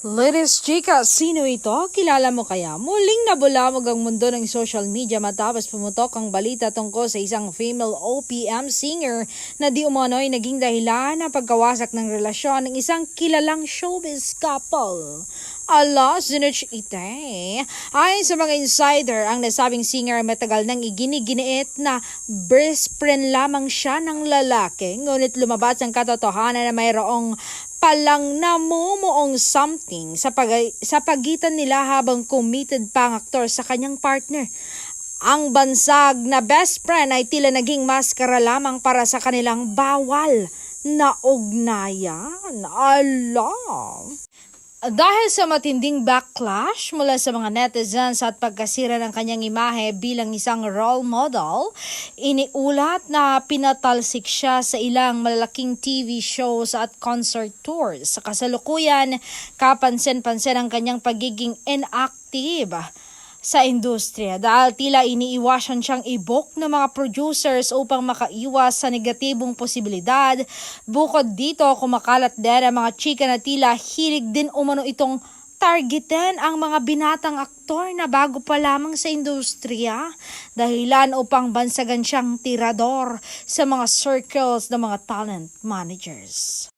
Ladies chika, sino ito? Kilala mo kaya? Muling nabulabog ang mundo ng social media matapos pumutok ang balita tungkol sa isang female OPM singer na di umano'y naging dahilan ng pagkawasak ng relasyon ng isang kilalang showbiz couple. Ala, sinuch ite. Ayon sa mga insider, ang nasabing singer ay matagal nang iginigiit na best friend lamang siya ng lalaki. Ngunit lumabas ang katotohanan na mayroong palang namumuong something sa pagitan nila habang committed pa ang aktor sa kanyang partner. Ang bansag na best friend ay tila naging maskara lamang para sa kanilang bawal na ugnayan. Alam. Dahil sa matinding backlash mula sa mga netizens at pagkasira ng kanyang imahe bilang isang role model, iniulat na pinatalsik siya sa ilang malalaking TV shows at concert tours. Sa kasalukuyan, kapansin-pansin ang kanyang pagiging inactive sa industriya dahil tila iniiwasan siyang i-book ng mga producers upang makaiwas sa negatibong posibilidad. Bukod dito, kumakalat din ang mga chika na tila hilig din umano itong targetin ang mga binatang aktor na bago pa lamang sa industriya, dahilan upang bansagan siyang tirador sa mga circles ng mga talent managers.